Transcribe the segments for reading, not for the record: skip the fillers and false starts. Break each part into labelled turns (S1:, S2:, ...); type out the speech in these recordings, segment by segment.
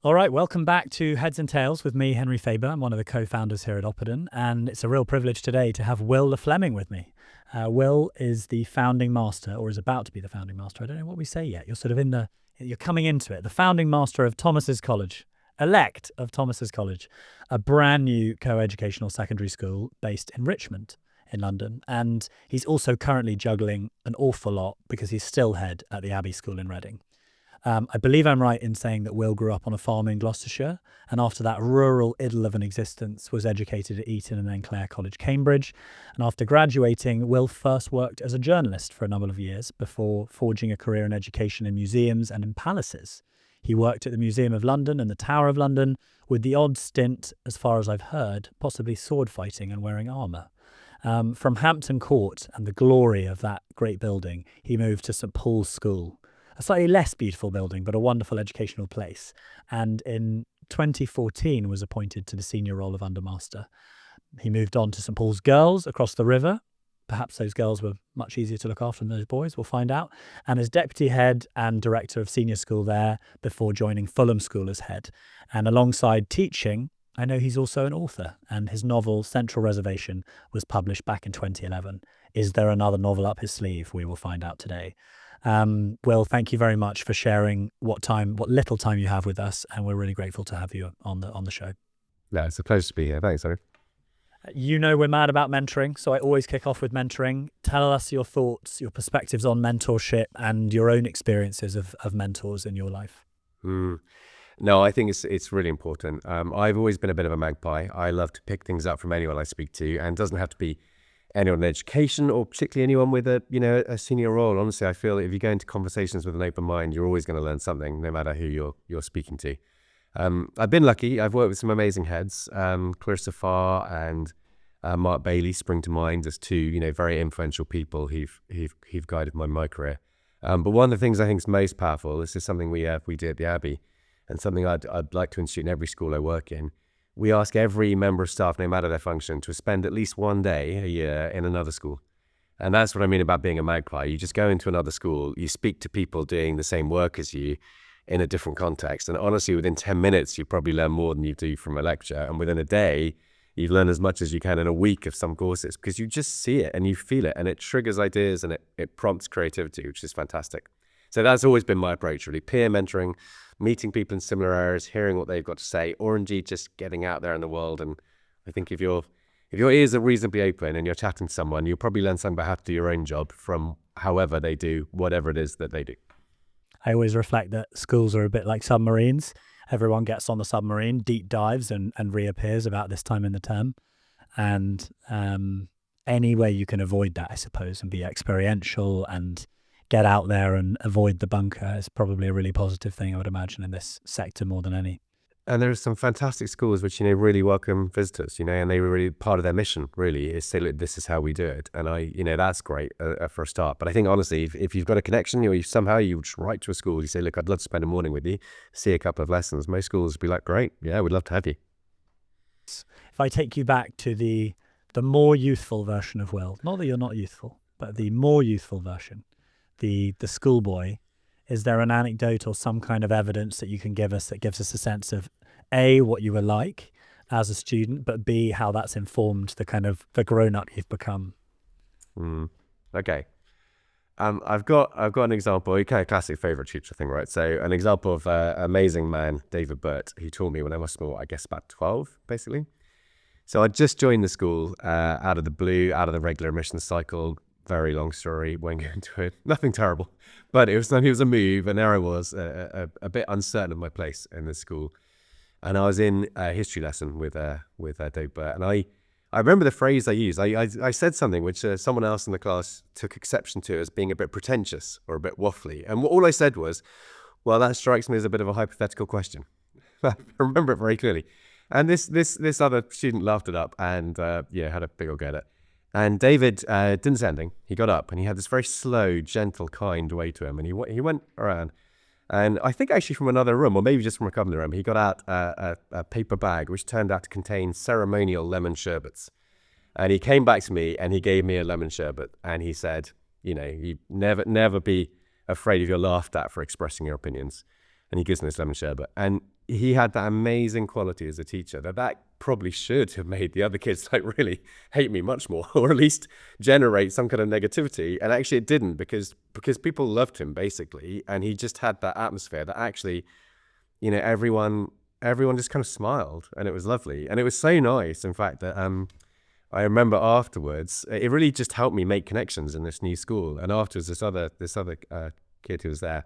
S1: All right, welcome back to Heads and Tails with me, Henry Faber. I'm one of the co-founders here at Opperden, and it's a real privilege today to have Will le Fleming with me. Will is the founding master, or is about to be the founding master. I don't know what we say yet. You're sort of you're coming into it. The founding master of Thomas's College, elect of Thomas's College, a brand new co-educational secondary school based in Richmond in London. And he's also currently juggling an awful lot because he's still head at the Abbey School in Reading. I believe I'm right in saying that Will grew up on a farm in Gloucestershire, and after that rural idyll of an existence was educated at Eton and then Clare College, Cambridge. And after graduating, Will first worked as a journalist for a number of years before forging a career in education in museums and in palaces. He worked at the Museum of London and the Tower of London, with the odd stint, as far as I've heard, possibly sword fighting and wearing armour. From Hampton Court and the glory of that great building, he moved to St Paul's School, a slightly less beautiful building, but a wonderful educational place. And in 2014 was appointed to the senior role of undermaster. He moved on to St Paul's Girls across the river. Perhaps those girls were much easier to look after than those boys, we'll find out. And as deputy head and director of senior school there before joining Fulham School as head. And alongside teaching, I know he's also an author, and his novel Central Reservation was published back in 2011. Is there another novel up his sleeve? We will find out today. Will, thank you very much for sharing what little time you have with us, and we're really grateful to have you on the show.
S2: No, it's a pleasure to be here. Thanks, Henry.
S1: You know we're mad about mentoring, so I always kick off with mentoring. Tell us your thoughts, your perspectives on mentorship, and your own experiences of mentors in your life.
S2: No, I think it's really important. I've always been a bit of a magpie. I love to pick things up from anyone I speak to, and it doesn't have to be anyone in education or particularly anyone with a senior role. Honestly, I feel that if you go into conversations with an open mind, you're always going to learn something, no matter who you're speaking to. I've been lucky. I've worked with some amazing heads. Clarissa Farr and Mark Bailey spring to mind as two, very influential people who've guided my career. But one of the things I think is most powerful, this is something we did at the Abbey, and something I'd like to institute in every school I work in. We ask every member of staff, no matter their function, to spend at least one day a year in another school. And that's what I mean about being a magpie. You just go into another school, you speak to people doing the same work as you in a different context. And honestly, within 10 minutes, you probably learn more than you do from a lecture. And within a day, you learn as much as you can in a week of some courses, because you just see it and you feel it, and it triggers ideas and it prompts creativity, which is fantastic. So that's always been my approach, really. Peer mentoring, meeting people in similar areas, hearing what they've got to say, or indeed just getting out there in the world. And I think if your ears are reasonably open and you're chatting to someone, you'll probably learn something about how to do your own job from however they do whatever it is that they do.
S1: I always reflect that schools are a bit like submarines. Everyone gets on the submarine, deep dives and reappears about this time in the term. And any way you can avoid that, I suppose, and be experiential and get out there and avoid the bunker is probably a really positive thing, I would imagine, in this sector more than any.
S2: And there are some fantastic schools which, really welcome visitors, and they were really part of their mission, really, is say, look, this is how we do it. And that's great for a start. But I think, honestly, if you've got a connection, or you just write to a school, you say, look, I'd love to spend a morning with you, see a couple of lessons. Most schools would be like, great, yeah, we'd love to have you.
S1: If I take you back to the more youthful version of Will, not that you're not youthful, but the more youthful version, the schoolboy, is there an anecdote or some kind of evidence that you can give us that gives us a sense of A, what you were like as a student, but B, how that's informed the grown-up you've become?
S2: Okay. I've got an example, a kind of classic favorite teacher thing, right? So an example of an amazing man, David Burt, who taught me when I was small, I guess about 12, basically. So I just joined the school out of the blue, out of the regular admissions cycle. Very long story, won't go into it. Nothing terrible, but it was a move, and there I was, a bit uncertain of my place in the school. And I was in a history lesson with Dave Burt, and I remember the phrase I used. I said something which someone else in the class took exception to as being a bit pretentious or a bit waffly, and all I said was, "Well, that strikes me as a bit of a hypothetical question." I remember it very clearly. And this other student laughed it up and had a big old go at it. And David didn't say anything. He got up and he had this very slow, gentle, kind way to him. And he went around. And I think actually from another room, or maybe just from a couple of room, he got out a paper bag which turned out to contain ceremonial lemon sherbets. And he came back to me and he gave me a lemon sherbet. And he said, you never be afraid if you're laughed at for expressing your opinions. And he gives me this lemon sherbet. And he had that amazing quality as a teacher that probably should have made the other kids like really hate me much more, or at least generate some kind of negativity. And actually it didn't, because people loved him basically, and he just had that atmosphere that actually, you know, everyone just kind of smiled, and it was lovely. And it was so nice, in fact, that I remember afterwards, it really just helped me make connections in this new school. And afterwards, this other kid who was there,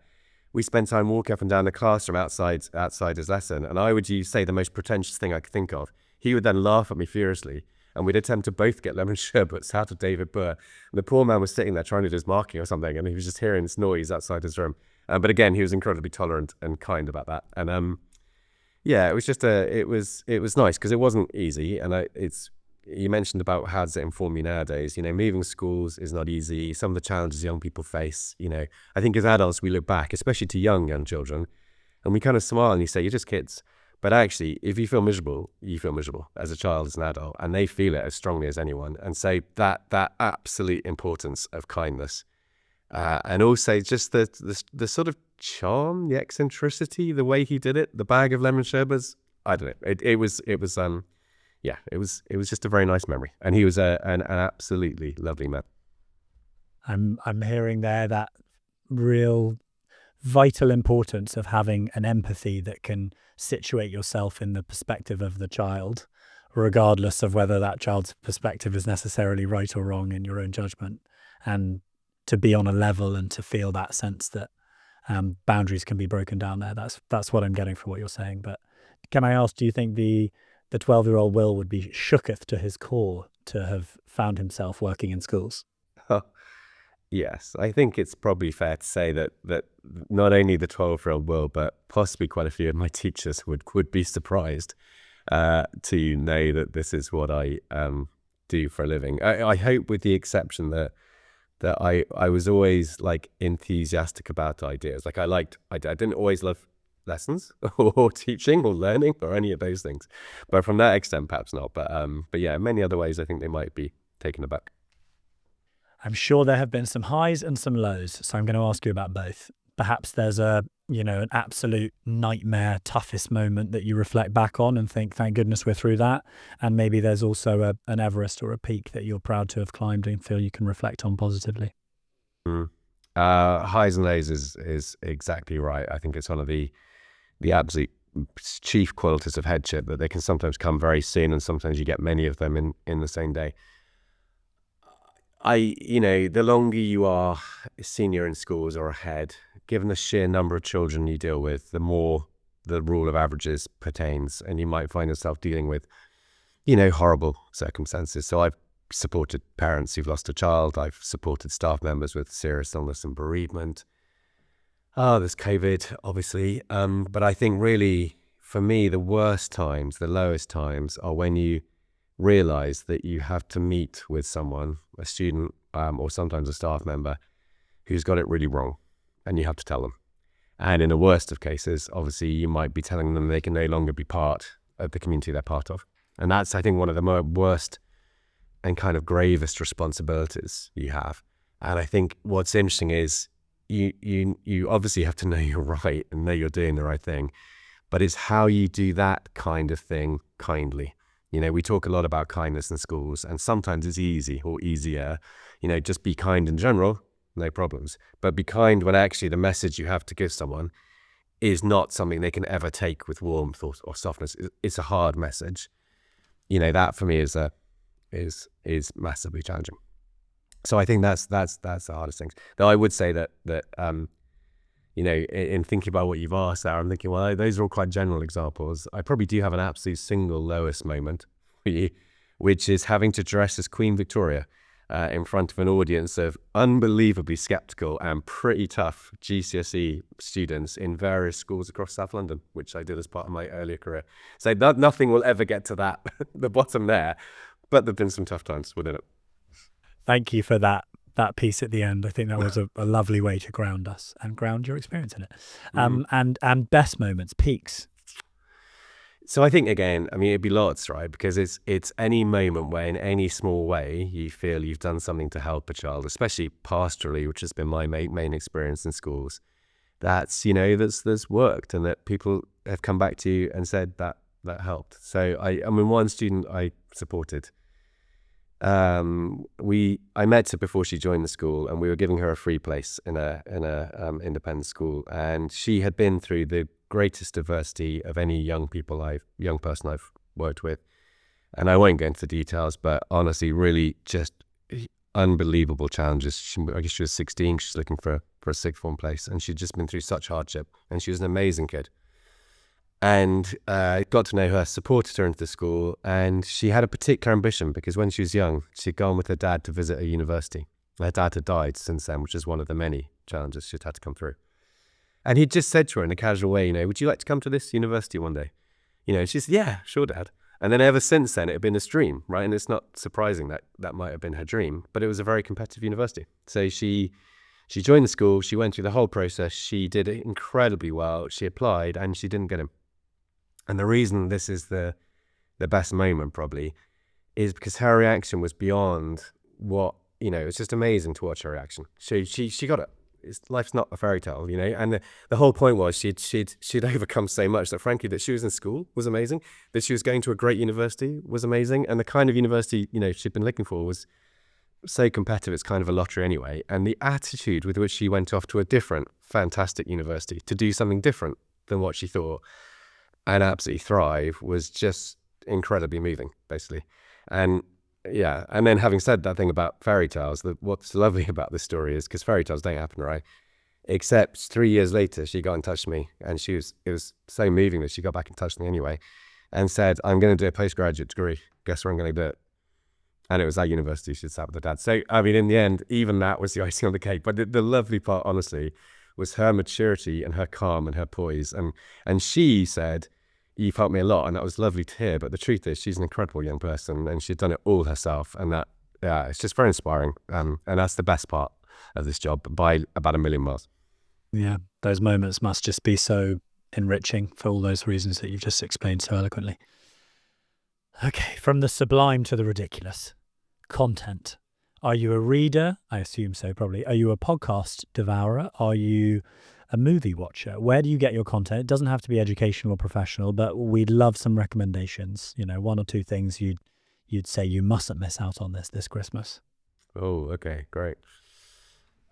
S2: we spent time walking up and down the classroom outside his lesson. And I would say the most pretentious thing I could think of. He would then laugh at me furiously, and we'd attempt to both get lemon sherbets out of David Burr. And the poor man was sitting there trying to do his marking or something, and he was just hearing this noise outside his room. But again, he was incredibly tolerant and kind about that. And yeah, it was just it was nice, because it wasn't easy. And you mentioned about how does it inform you nowadays. You know, moving schools is not easy. Some of the challenges young people face, you know, I think as adults we look back, especially to young children, and we kind of smile and you say, you're just kids. But actually, if you feel miserable, you feel miserable as a child, as an adult, and they feel it as strongly as anyone. And so that absolute importance of kindness, and also just the sort of charm, the eccentricity, the way he did it, the bag of lemon sherbets, I don't know. It was yeah, it was just a very nice memory, and he was an absolutely lovely man.
S1: I'm hearing there that real vital importance of having an empathy that can situate yourself in the perspective of the child, regardless of whether that child's perspective is necessarily right or wrong in your own judgment, and to be on a level and to feel that sense that boundaries can be broken down there. That's what I'm getting from what you're saying. But can I ask, do you think the 12-year-old Will would be shooketh to his core to have found himself working in schools?
S2: Yes, I think it's probably fair to say that not only the 12-year-old Will, but possibly quite a few of my teachers would be surprised to know that this is what I do for a living. I hope, with the exception that I was always like enthusiastic about ideas. Like I didn't always love lessons or teaching or learning or any of those things, but from that extent perhaps not. But yeah, in many other ways I think they might be taken aback.
S1: I'm sure there have been some highs and some lows, so I'm going to ask you about both. Perhaps there's an absolute nightmare, toughest moment that you reflect back on and think, thank goodness we're through that. And maybe there's also an Everest or a peak that you're proud to have climbed and feel you can reflect on positively.
S2: Highs and lows is exactly right. I think it's one of the absolute chief qualities of headship, that they can sometimes come very soon, and sometimes you get many of them in the same day. The longer you are senior in schools or ahead, given the sheer number of children you deal with, the more the rule of averages pertains, and you might find yourself dealing with, horrible circumstances. So I've supported parents who've lost a child. I've supported staff members with serious illness and bereavement. There's COVID, obviously. But I think really, for me, the worst times, the lowest times, are when you realize that you have to meet with someone, a student, or sometimes a staff member, who's got it really wrong, and you have to tell them. And in the worst of cases, obviously, you might be telling them they can no longer be part of the community they're part of. And that's, I think, one of the worst and kind of gravest responsibilities you have. And I think what's interesting is you obviously have to know you're right and know you're doing the right thing, but it's how you do that kind of thing kindly. We talk a lot about kindness in schools, and sometimes it's easy or easier, just be kind in general, no problems. But be kind when actually the message you have to give someone is not something they can ever take with warmth or softness. It's a hard message. That for me is massively challenging. So I think that's the hardest thing. Though I would say that in thinking about what you've asked there, I'm thinking, well, those are all quite general examples. I probably do have an absolute single lowest moment for you, which is having to dress as Queen Victoria in front of an audience of unbelievably skeptical and pretty tough GCSE students in various schools across South London, which I did as part of my earlier career. So nothing will ever get to that, the bottom there, but there've been some tough times within it.
S1: Thank you for that piece at the end. I think that was a lovely way to ground us and ground your experience in it. And best moments, peaks.
S2: So I think, again, it'd be lots, right? Because it's any moment where in any small way you feel you've done something to help a child, especially pastorally, which has been my main experience in schools. That's worked, and that people have come back to you and said that helped. So I mean, one student I supported, I met her before she joined the school, and we were giving her a free place in a independent school, and she had been through the greatest diversity of any young person I've worked with. And I won't go into the details, but honestly, really just unbelievable challenges. I guess she was 16. She's looking for a sixth form place, and she'd just been through such hardship, and she was an amazing kid. And got to know her, supported her into the school, and she had a particular ambition because when she was young, she'd gone with her dad to visit a university. Her dad had died since then, which is one of the many challenges she'd had to come through. And he'd just said to her in a casual way, would you like to come to this university one day? She said, yeah, sure, Dad. And then ever since then, it had been a dream, right? And it's not surprising that might have been her dream, but it was a very competitive university. So she joined the school, she went through the whole process, she did it incredibly well, she applied, and she didn't get him. And the reason this is the best moment probably is because her reaction was beyond what, it was just amazing to watch her reaction. She got it. Life's not a fairy tale, and the whole point was she'd overcome so much that frankly that she was in school was amazing, that she was going to a great university was amazing, and the kind of university, she'd been looking for was so competitive, it's kind of a lottery anyway. And the attitude with which she went off to a different, fantastic university to do something different than what she thought and absolutely thrive was just incredibly moving, basically. And yeah, and then having said that thing about fairy tales, what's lovely about this story is because fairy tales don't happen, right? Except 3 years later, she got in touch with me, and it was so moving that she got back in touch with me anyway and said, I'm going to do a postgraduate degree. Guess where I'm going to do it? And it was at university. She sat with her dad. So, I mean, in the end, even that was the icing on the cake. But the lovely part, honestly, was her maturity and her calm and her poise. And she said, you've helped me a lot, and that was lovely to hear. But the truth is, she's an incredible young person, and she'd done it all herself. And that, yeah, it's just very inspiring. And that's the best part of this job by about 1,000,000 miles.
S1: Yeah, those moments must just be so enriching for all those reasons that you've just explained so eloquently. Okay, from the sublime to the ridiculous. Content. Are you a reader? I assume so, probably. Are you a podcast devourer? Are you a movie watcher? Where do you get your content? It doesn't have to be educational or professional, but we'd love some recommendations. 1 or 2 things you'd say you mustn't miss out on this Christmas.
S2: Oh, okay, great.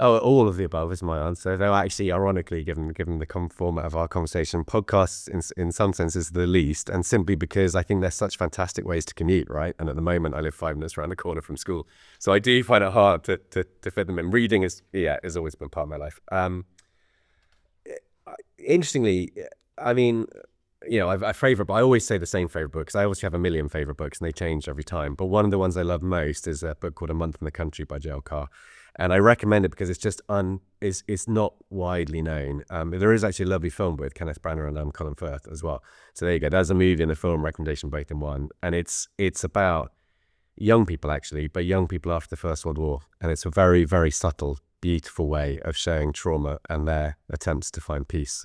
S2: Oh, all of the above is my answer. Though actually, ironically, given the format of our conversation, podcasts in some sense is the least, and simply because I think they're such fantastic ways to commute, right? And at the moment, I live 5 minutes around the corner from school, so I do find it hard to fit them in. Reading has always been part of my life. Interestingly, I mean, I favorite, but I always say the same favorite books. I always have 1,000,000 favorite books, and they change every time. But one of the ones I love most is a book called A Month in the Country by J.L. Carr. And I recommend it because it's just it's not widely known. There is actually a lovely film with Kenneth Branagh and Colin Firth as well. So there you go. There's a movie and a film recommendation both in one. And it's about young people actually, but young people after the First World War. And it's a very, very subtle, beautiful way of showing trauma and their attempts to find peace.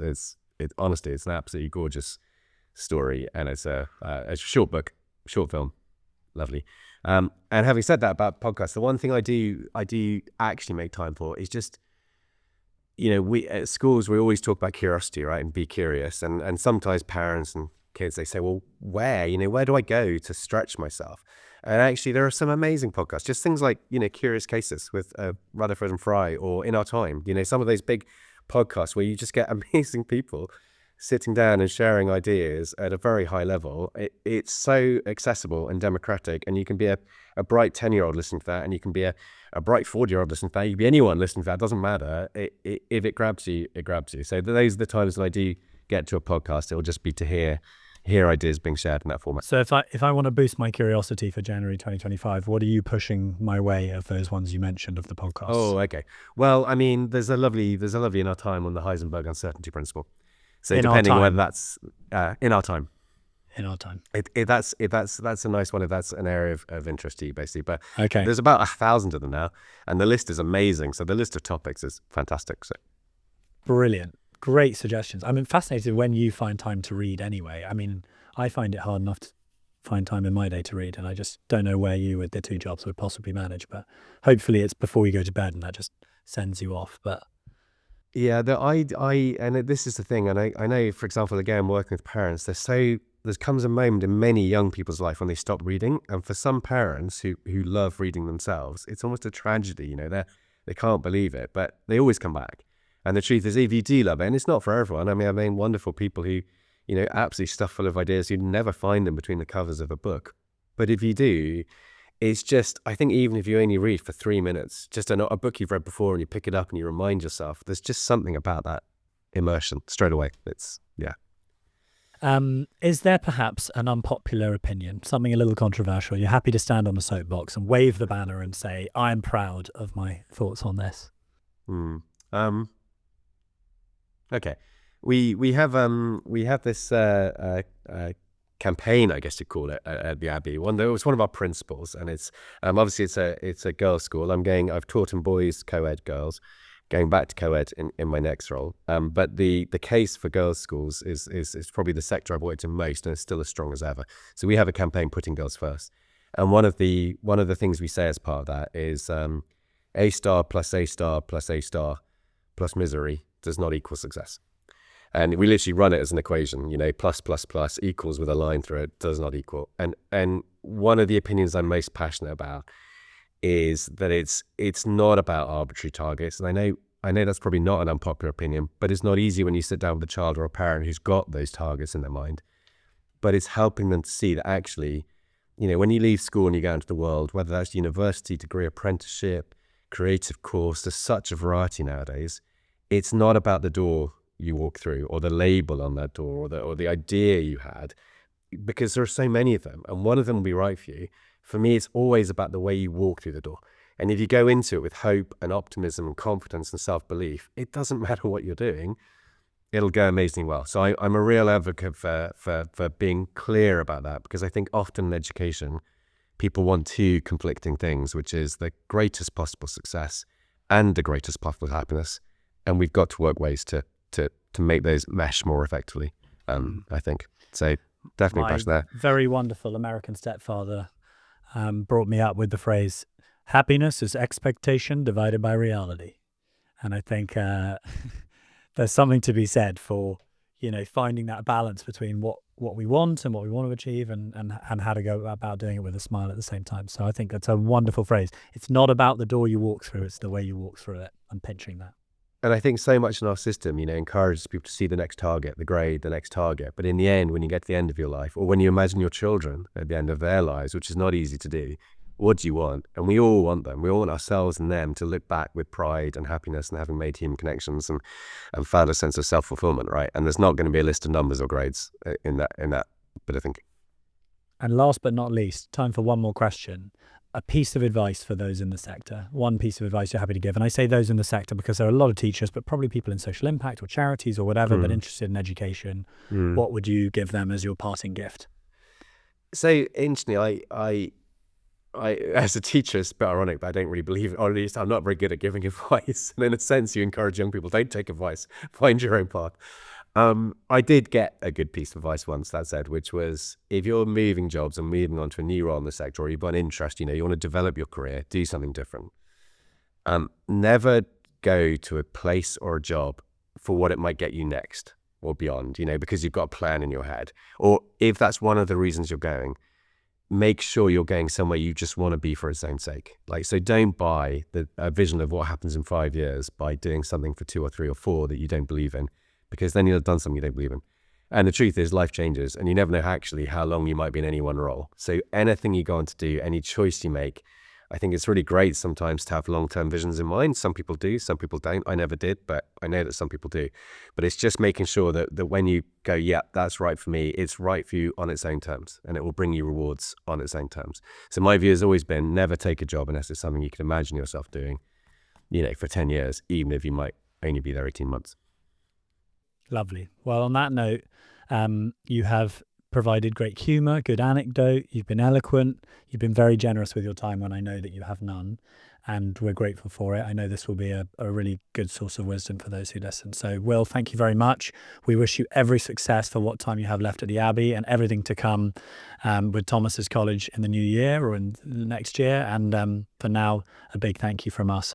S2: Honestly, it's an absolutely gorgeous story, and it's a short book, short film, lovely. And having said that about podcasts, the one thing I do actually make time for is just, we at schools, we always talk about curiosity, right? And be curious. And sometimes parents and kids, they say, well, where do I go to stretch myself? And actually, there are some amazing podcasts, just things like, Curious Cases with Rutherford and Fry, or In Our Time, some of those big podcasts where you just get amazing people sitting down and sharing ideas at a very high level. It's so accessible and democratic, and you can be a bright 10-year-old listening to that, and you can be a bright 40-year-old listening to that. You can be anyone listening to that. It doesn't matter. If it grabs you, it grabs you. So those are the times when I do get to a podcast. It'll just be to hear ideas being shared in that format.
S1: So if I want to boost my curiosity for January 2025, what are you pushing my way of those ones you mentioned of the podcast?
S2: Oh, okay. Well, I mean, there's a lovely In Our Time on the Heisenberg uncertainty principle. So depending on whether that's In Our Time.
S1: In Our Time.
S2: That's a nice one if that's an area of interest to you, basically. But
S1: okay,
S2: there's about 1,000 of them now, and the list is amazing. So the list of topics is fantastic. So
S1: brilliant, great suggestions. I'm fascinated when you find time to read. Anyway, I mean, I find it hard enough to find time in my day to read, and I just don't know where you with the 2 jobs would possibly manage. But hopefully, it's before you go to bed, and that just sends you off. But
S2: Yeah, this is the thing, and I know, for example, again, working with parents, there comes a moment in many young people's life when they stop reading, and for some parents who love reading themselves, it's almost a tragedy. They can't believe it, but they always come back. And the truth is, if you do love it, and it's not for everyone. I mean, I've known wonderful people who, absolutely stuffed full of ideas. You'd never find them between the covers of a book, but if you do, it's just, I think even if you only read for 3 minutes, just a book you've read before and you pick it up and you remind yourself, there's just something about that immersion straight away. Yeah.
S1: Is there perhaps an unpopular opinion, something a little controversial? You're happy to stand on a soapbox and wave the banner and say, I'm proud of my thoughts on this.
S2: Okay. We have this campaign, I guess you call it, at the Abbey. It was one of our principles, and it's obviously it's a girls' school. I've taught in boys co-ed, girls, going back to co-ed in my next role. But the case for girls' schools is probably the sector I've worked in most, and it's still as strong as ever. So we have a campaign putting girls first, and one of the things we say as part of that is A star plus A star plus A star plus misery does not equal success. And we literally run it as an equation, plus, plus, plus equals with a line through it, does not equal. And one of the opinions I'm most passionate about is that it's not about arbitrary targets. And I know that's probably not an unpopular opinion, but it's not easy when you sit down with a child or a parent who's got those targets in their mind. But it's helping them to see that actually, when you leave school and you go into the world, whether that's university, degree, apprenticeship, creative course, there's such a variety nowadays. It's not about the door you walk through or the label on that door or the idea you had, because there are so many of them and one of them will be right for you. For me, it's always about the way you walk through the door. And if you go into it with hope and optimism and confidence and self-belief, it doesn't matter what you're doing, it'll go amazingly well. So I'm a real advocate for being clear about that, because I think often in education, people want two conflicting things, which is the greatest possible success and the greatest possible happiness. And we've got to work ways to make those mesh more effectively, I think. So definitely passion there.
S1: Very wonderful American stepfather brought me up with the phrase, happiness is expectation divided by reality. And I think there's something to be said for, finding that balance between what we want and what we want to achieve and how to go about doing it with a smile at the same time. So I think that's a wonderful phrase. It's not about the door you walk through, it's the way you walk through it. I'm pinching that.
S2: And I think so much in our system, encourages people to see the next target, the grade, the next target. But in the end, when you get to the end of your life, or when you imagine your children at the end of their lives, which is not easy to do, what do you want? And we all want them. We all want ourselves and them to look back with pride and happiness and having made human connections and found a sense of self-fulfillment, right? And there's not going to be a list of numbers or grades in that bit of thinking.
S1: And last but not least, time for one more question. A piece of advice for those in the sector, one piece of advice you're happy to give. And I say those in the sector because there are a lot of teachers, but probably people in social impact or charities or whatever, but interested in education. What would you give them as your parting gift?
S2: So interestingly, I as a teacher, it's a bit ironic, but I don't really believe it, or at least I'm not very good at giving advice. And in a sense, you encourage young people, don't take advice, find your own path. I did get a good piece of advice once, that said, which was, if you're moving jobs and moving on to a new role in the sector, or you've got an interest, you want to develop your career, do something different. Never go to a place or a job for what it might get you next or beyond, because you've got a plan in your head. Or if that's one of the reasons you're going, make sure you're going somewhere you just want to be for its own sake. So don't buy a vision of what happens in 5 years by doing something for 2 or 3 or 4 that you don't believe in, because then you'll have done something you don't believe in. And the truth is, life changes and you never know actually how long you might be in any one role. So anything you go on to do, any choice you make, I think it's really great sometimes to have long-term visions in mind. Some people do, some people don't. I never did, but I know that some people do. But it's just making sure that when you go, yeah, that's right for me, it's right for you on its own terms, and it will bring you rewards on its own terms. So my view has always been, never take a job unless it's something you can imagine yourself doing, for 10 years, even if you might only be there 18 months.
S1: Lovely. Well, on that note, you have provided great humor, good anecdote, you've been eloquent, you've been very generous with your time when I know that you have none, and we're grateful for it. I know this will be a really good source of wisdom for those who listen. So Will, thank you very much. We wish you every success for what time you have left at the Abbey and everything to come with Thomas's College in the new year or in the next year. And for now, a big thank you from us.